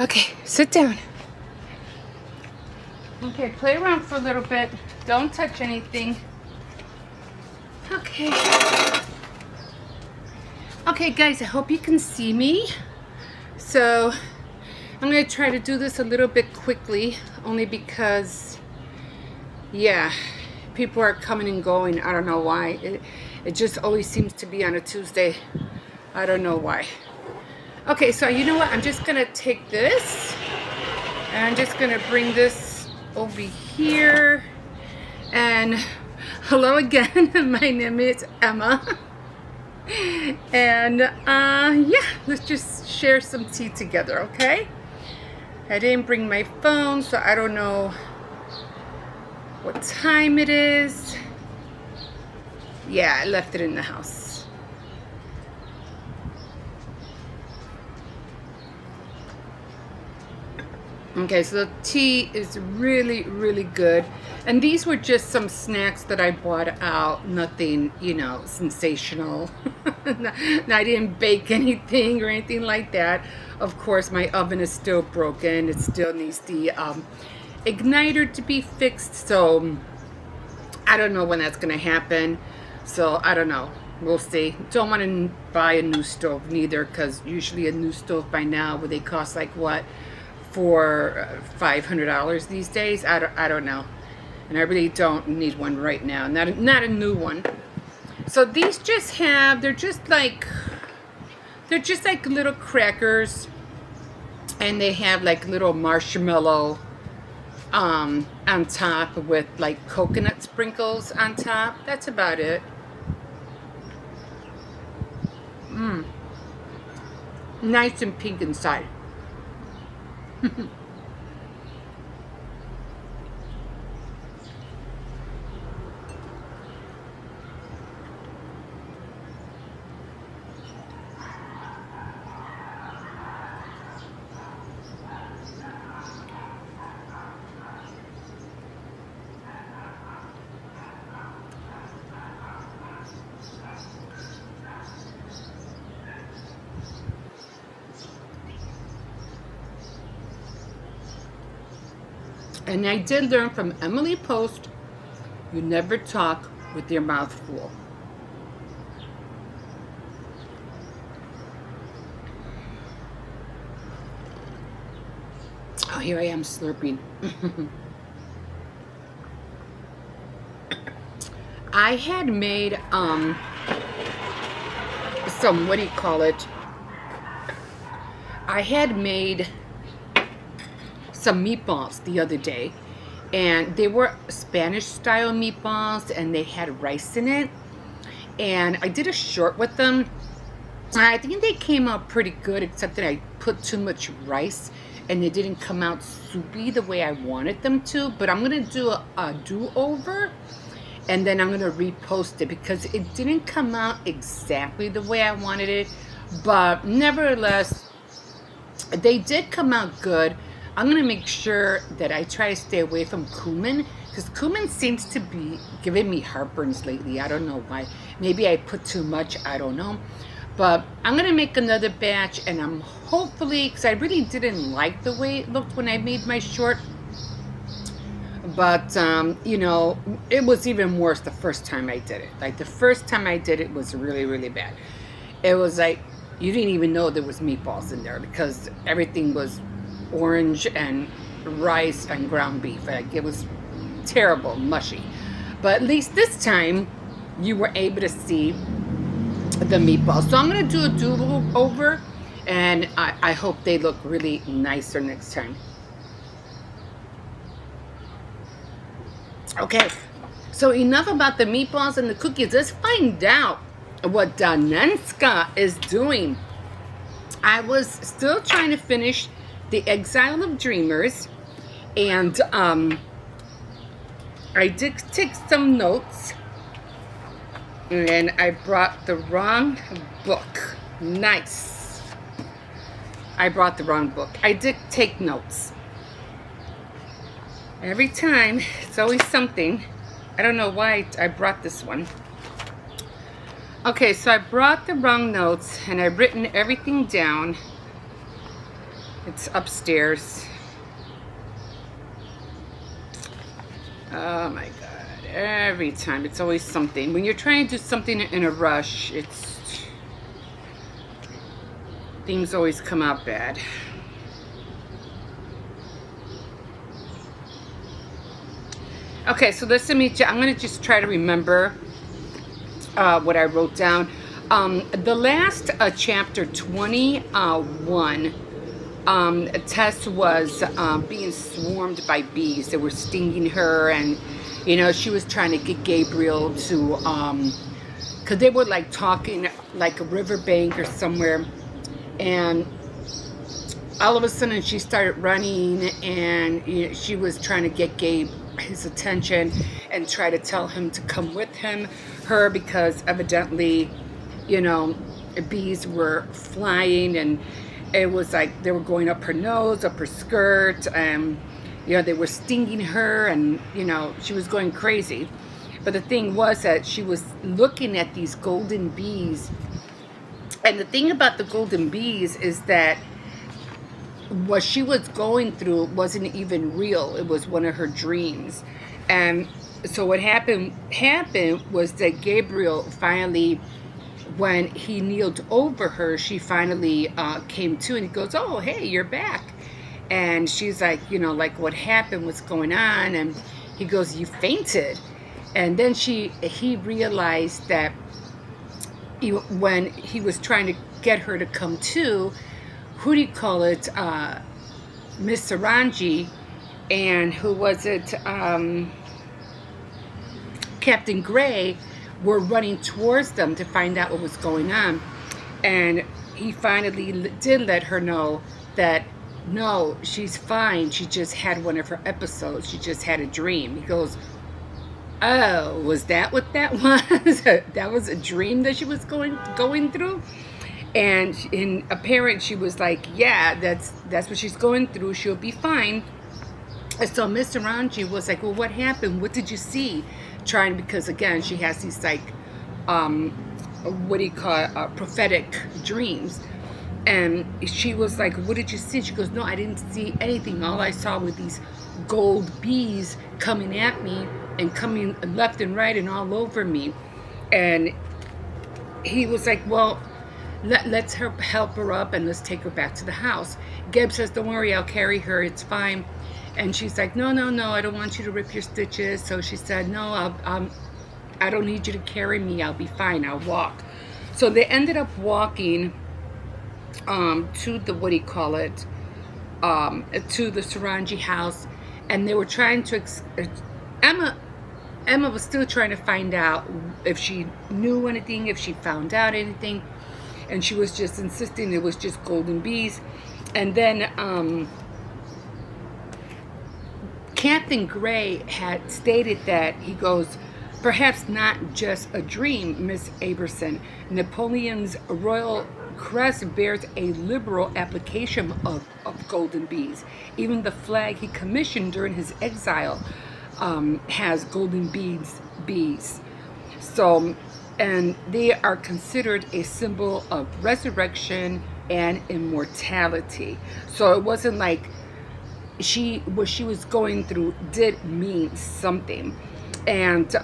Okay, sit down. Okay, play around for a little bit. Don't touch anything. Okay. Okay, guys, I hope you can see me. So, I'm going to try to do this a little bit quickly, only because, yeah, people are coming and going. I don't know why. It just always seems to be on a Tuesday. I don't know why. Okay, so you know what? I'm just going to take this, and I'm just going to bring this over here. And hello again. My name is Emma. And yeah, let's just share some tea together, okay? I didn't bring my phone, so I don't know what time it is. Yeah, I left it in the house. Okay, so the tea is really, really good. And these were just some snacks that I bought out. Nothing, you know, sensational. I didn't bake anything or anything like that. Of course, my oven is still broken. It still needs the igniter to be fixed. So, I don't know when that's going to happen. So, I don't know. We'll see. Don't want to buy a new stove neither, because usually a new stove by now, would they cost like what? For $500 these days. I don't know, and I really don't need one right now. Not a new one. So these just have, they're just like little crackers, and they have like little marshmallow on top with like coconut sprinkles on top. That's about it. Nice and pink inside. And I did learn from Emily Post, you never talk with your mouth full. Oh, here I am slurping. I had made some, what do you call it? I had made some meatballs the other day, and they were Spanish style meatballs, and they had rice in it, and I did a short with them. I think they came out pretty good, except that I put too much rice and they didn't come out soupy the way I wanted them to. But I'm gonna do a do-over, and then I'm gonna repost it, because it didn't come out exactly the way I wanted it, but nevertheless they did come out good. I'm going to make sure that I try to stay away from cumin, because cumin seems to be giving me heartburns lately. I don't know why. Maybe I put too much. I don't know. But I'm going to make another batch, and I'm hopefully, because I really didn't like the way it looked when I made my short. But, you know, it was even worse the first time I did it. Like, the first time I did it was really, really bad. It was like, you didn't even know there was meatballs in there, because everything was orange and rice and ground beef. Like, it was terrible, mushy. But at least this time you were able to see the meatballs. So I'm going to do a do-over, and I hope they look really nicer next time. Okay, so enough about the meatballs and the cookies. Let's find out what Danenska is doing. I was still trying to finish The Exile of Dreamers, and I did take some notes, and I brought the wrong book. Nice. I brought the wrong book. I did take notes. Every time, it's always something. I don't know why I brought this one. Okay, so I brought the wrong notes, and I've written everything down. It's upstairs. Oh my God. Every time. It's always something. When you're trying to do something in a rush, things always come out bad. Okay, so listen to me. I'm going to just try to remember what I wrote down. The last chapter 21, Tess was being swarmed by bees. They were stinging her, and she was trying to get Gabriel to, because they were like talking like a riverbank or somewhere, and all of a sudden she started running, and she was trying to get Gabe his attention and try to tell him to come with her, because evidently, bees were flying, and it was like they were going up her nose, up her skirt, and they were stinging her, and she was going crazy. But the thing was that she was looking at these golden bees, and the thing about the golden bees is that what she was going through wasn't even real. It was one of her dreams. And so what happened was that Gabriel finally, when he kneeled over her, she finally came to, and he goes, "Oh, hey, you're back." And she's like, like, what happened, what's going on? And he goes, "You fainted." And then he realized that when he was trying to get her to come to, who do you call it, Miss Sarangi, and who was it, Captain Gray, were running towards them to find out what was going on. And he finally did let her know that, no, she's fine. She just had one of her episodes. She just had a dream. He goes, "Oh, was that what that was?" That was a dream that she was going through? And apparently she was like, "Yeah, that's what she's going through. She'll be fine." And so Miss Sarangi was like, "Well, what happened? What did you see?" Because again, she has these like, what do you call it, prophetic dreams. And she was like, "What did you see?" She goes, "No, I didn't see anything. All I saw were these gold bees coming at me, and coming left and right and all over me." And he was like, "Well, let's help her up, and let's take her back to the house." Gabe says, "Don't worry, I'll carry her. It's fine." And she's like, no, I don't want you to rip your stitches. So she said, "No, I don't need you to carry me. I'll be fine. I'll walk." So they ended up walking to the, what do you call it, to the Sarangi house, and they were trying to Emma was still trying to find out if she knew anything, if she found out anything, and she was just insisting it was just golden bees. And then Captain Gray had stated that, he goes, "Perhaps not just a dream, Miss Aberson. Napoleon's royal crest bears a liberal application of golden bees. Even the flag he commissioned during his exile has golden bees. So, and they are considered a symbol of resurrection and immortality." So it wasn't like what she was going through did mean something. And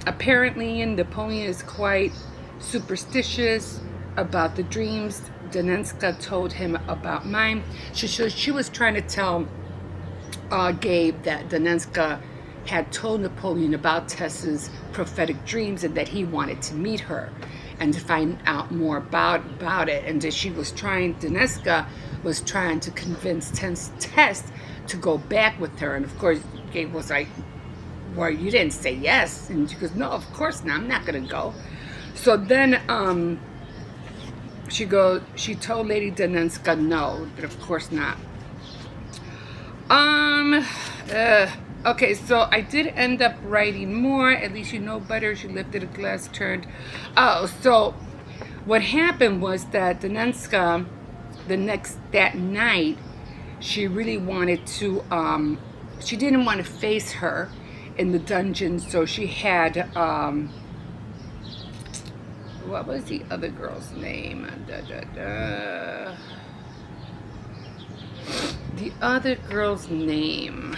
apparently Napoleon is quite superstitious about the dreams. Danenska told him about mine. She was trying to tell Gabe that Danenska had told Napoleon about Tess's prophetic dreams, and that he wanted to meet her and to find out more about it. And that Danenska was trying to convince Tess to go back with her. And of course, Gabe was like, "Well, you didn't say yes." And she goes, "No, of course not. I'm not going to go." So then she told Lady Danenska no, but of course not. Okay, so I did end up writing more. "At least you know better." She lifted a glass, turned. Oh, so what happened was that Danenska, that night, she really wanted to, she didn't want to face her in the dungeon, so she had, what was the other girl's name? other girl's name?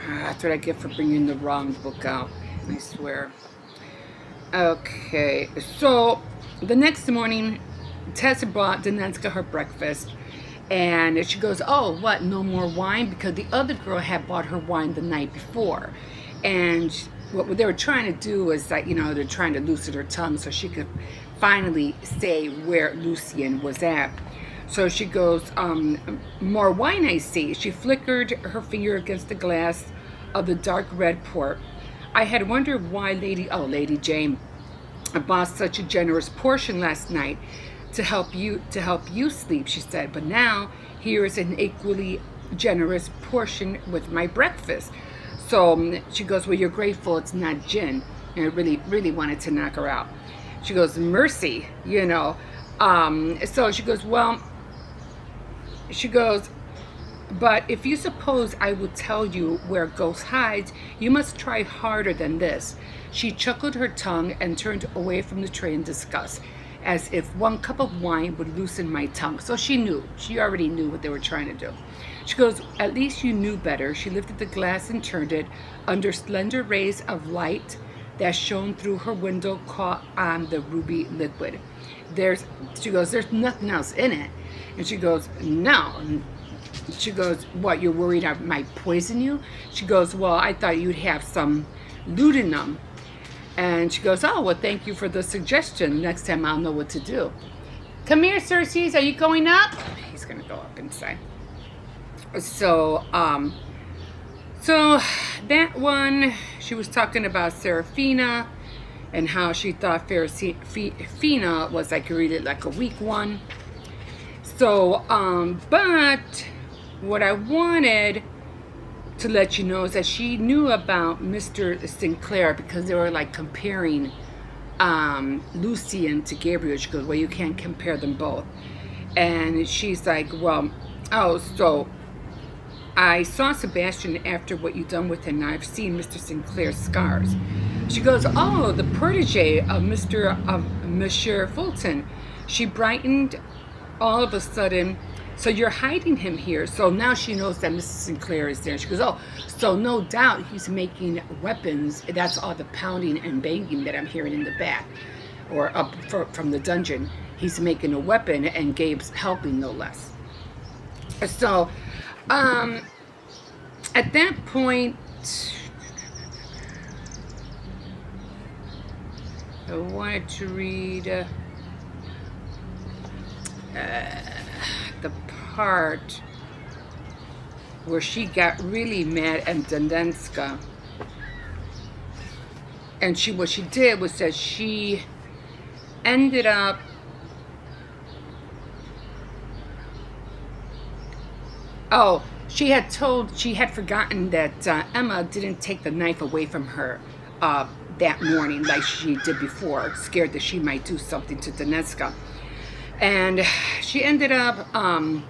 That's what I get for bringing the wrong book out, I swear. Okay, so the next morning, Tessa brought Danenska her breakfast, and she goes, oh, what, no more wine? Because the other girl had bought her wine the night before. And what they were trying to do is that, they're trying to loosen her tongue so she could finally say where Lucien was at. So she goes, more wine, I see. She flickered her finger against the glass of the dark red port. I had wondered why Lady Jane bought such a generous portion last night to help you sleep, she said. But now here is an equally generous portion with my breakfast. So she goes, well, you're grateful it's not gin. And I really wanted to knock her out. She goes, mercy, So she goes, but if you suppose I will tell you where ghost hides, you must try harder than this. She chuckled her tongue and turned away from the tray in disgust, as if one cup of wine would loosen my tongue. So she already knew what they were trying to do. She goes, at least you knew better. She lifted the glass and turned it. Under slender rays of light that shone through her window caught on the ruby liquid. She goes, there's nothing else in it. And she goes, no. She goes, what, you're worried I might poison you? She goes, well, I thought you'd have some laudanum. And she goes, oh, well, thank you for the suggestion. Next time I'll know what to do. Come here, Circes. Are you going up? He's going to go up inside. So that one, she was talking about Serafina and how she thought Serafina was like a weak one. So, but what I wanted to let you know is that she knew about Mr. Sinclair because they were like comparing Lucien to Gabriel. She goes, well, you can't compare them both. And she's like, well, so I saw Sebastian after what you've done with him. Now I've seen Mr. Sinclair's scars. She goes, oh, the protege of Monsieur Fulton. She brightened all of a sudden. So you're hiding him here. So now she knows that Mrs. Sinclair is there. She goes, oh, so no doubt he's making weapons. That's all the pounding and banging that I'm hearing in the back or up from the dungeon. He's making a weapon and Gabe's helping, no less. So at that point, I wanted to read the part where she got really mad at Danenska. And what she did was that she ended up she had forgotten that Emma didn't take the knife away from her that morning like she did before, scared that she might do something to Danenska. And she ended up, I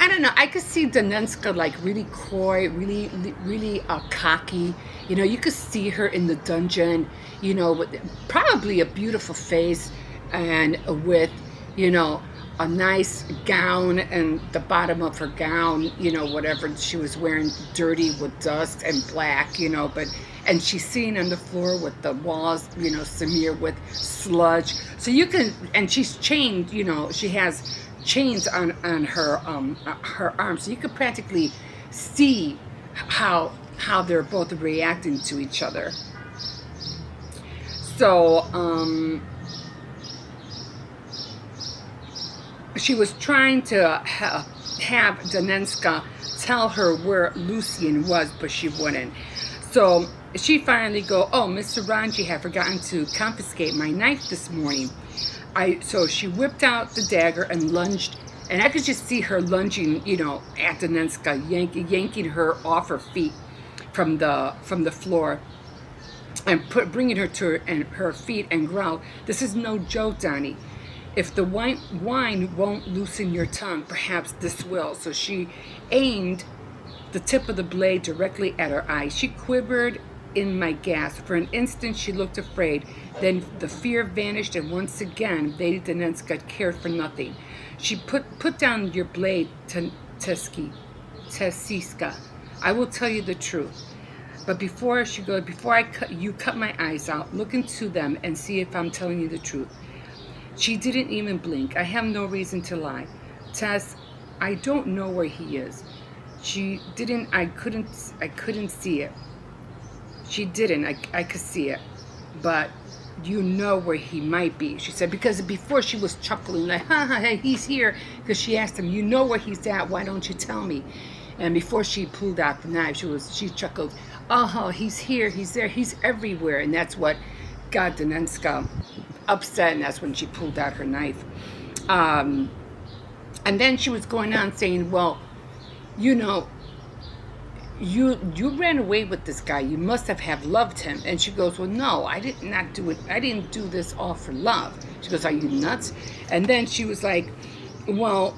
don't know. I could see Danenska like really coy, really cocky. You could see her in the dungeon, with probably a beautiful face and with, a nice gown, and the bottom of her gown, whatever she was wearing, dirty with dust and black, and she's sitting on the floor with the walls, smeared with sludge. So you can, and she's chained, she has chains on her arms. So you could practically see how they're both reacting to each other. So, she was trying to have Danenska tell her where Lucien was, but she wouldn't. So she finally go, oh, Mr. Ranji had forgotten to confiscate my knife this morning. So she whipped out the dagger and lunged, and I could just see her lunging, at Danenska, yanking her off her feet from the floor, and bringing her to her feet and growled, this is no joke, Donnie. If the wine won't loosen your tongue, perhaps this will. So she aimed the tip of the blade directly at her eye. She quivered in my gas. For an instant, she looked afraid. Then the fear vanished, and once again, Lady Danenska cared for nothing. She put down your blade, Tesiska. I will tell you the truth. But before you cut my eyes out, look into them and see if I'm telling you the truth. She didn't even blink. I have no reason to lie. Tess, I don't know where he is. She didn't, I couldn't see it. She didn't, I could see it. But you know where he might be, she said, because before she was chuckling, like, hey, he's here, because she asked him, you know where he's at, why don't you tell me? And before she pulled out the knife, she chuckled, oh, he's here, he's there, he's everywhere. And that's what got Danenska upset, and that's when she pulled out her knife. And then she was going on saying, well, you know, you ran away with this guy. You must have loved him. And she goes, well, no, I did not do it. I didn't do this all for love. She goes, are you nuts? And then she was like, well,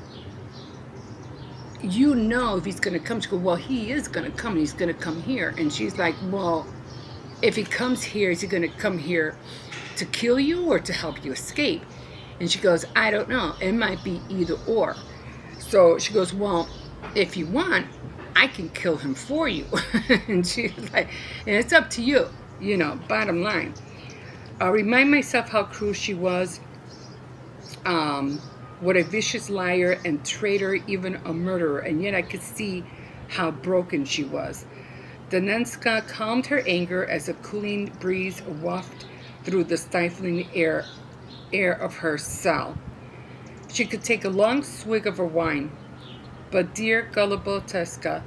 you know if he's going to come. She goes, well, he is going to come. He's going to come here. And she's like, well, if he comes here, is he going to come here to kill you or to help you escape? And she goes, I don't know. It might be either or. So she goes, well, if you want, I can kill him for you. And she's like, and it's up to you, you know, bottom line. I'll remind myself how cruel she was, what a vicious liar and traitor, even a murderer, and yet I could see how broken she was. Danenska calmed her anger as a cooling breeze wafted through the stifling air of her cell. She could take a long swig of her wine. But dear gullible Teska,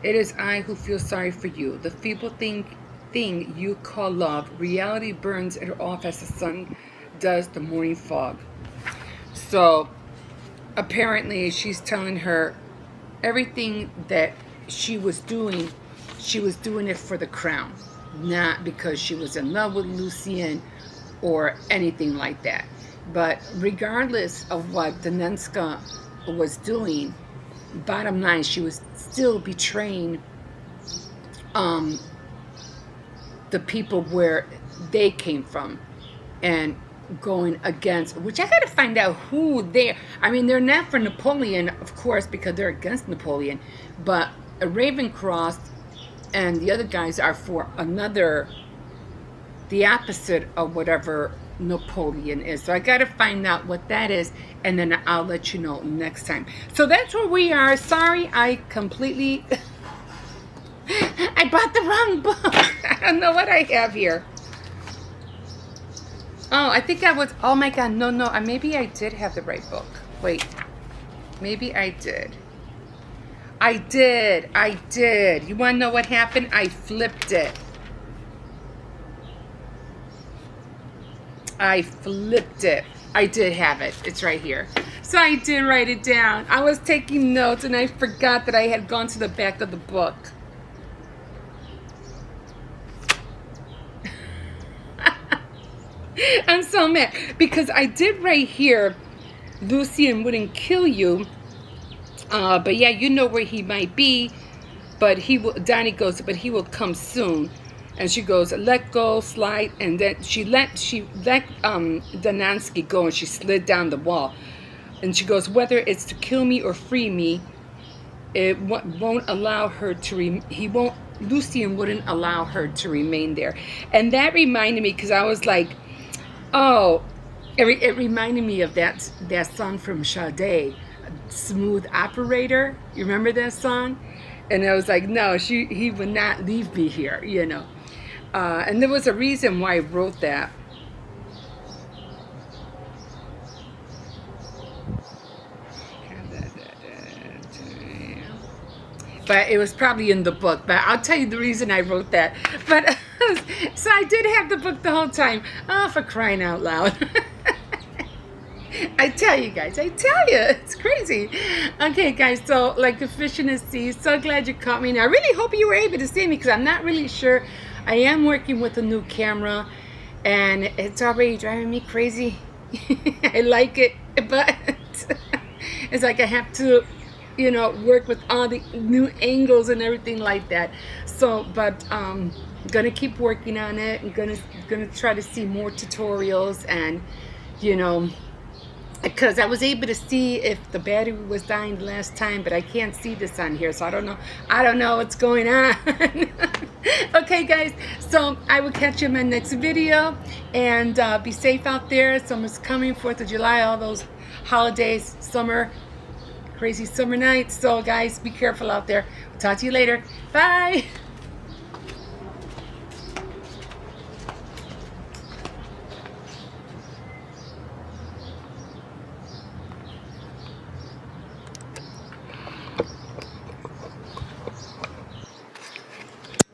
it is I who feel sorry for you. The feeble thing you call love, reality burns it off as the sun does the morning fog. So apparently she's telling her everything that she was doing it for the crown, not because she was in love with Lucien or anything like that. But regardless of what Danenska was doing, bottom line, she was still betraying the people where they came from and going against, which I gotta find out who they're. I mean, they're not for Napoleon, of course, because they're against Napoleon, but Ravencross and the other guys are for the opposite of whatever Napoleon is. So I gotta find out what that is, and then I'll let you know next time. So that's where we are. Sorry, I completely I bought the wrong book. I don't know what I have here. Oh, I think I was, oh my god, no, maybe I did have the right book. Wait, maybe I did. I did. You want to know what happened? I flipped it. I did have it. It's right here. So I did write it down. I was taking notes and I forgot that I had gone to the back of the book. I'm so mad because I did right here, Lucien wouldn't kill you, but yeah, you know where he might be, but he will. Donnie goes, but he will come soon. And she goes, let go, slide, and then she let Danansky go, and she slid down the wall. And she goes, whether it's to kill me or free me, it won't allow her to. Lucien wouldn't allow her to remain there. And that reminded me, because I was like, oh, it reminded me of that song from Sade, Smooth Operator. You remember that song? And I was like, no, he would not leave me here, you know. And there was a reason why I wrote that. But it was probably in the book. But I'll tell you the reason I wrote that. But so I did have the book the whole time. Oh, for crying out loud. I tell you guys, it's crazy. Okay, guys, so like a fish in the sea, so glad you caught me. And I really hope you were able to see me, because I'm not really sure. I am working with a new camera, and it's already driving me crazy. I like it, but it's like I have to, work with all the new angles and everything like that. So, but gonna keep working on it. I'm gonna try to see more tutorials, and you know, because I was able to see if the battery was dying the last time, but I can't see this on here, so I don't know what's going on. Okay, guys, so I will catch you in my next video, and be safe out there. Summer's coming, 4th of July, all those holidays, summer, crazy summer nights. So guys, be careful out there. Talk to you later. Bye.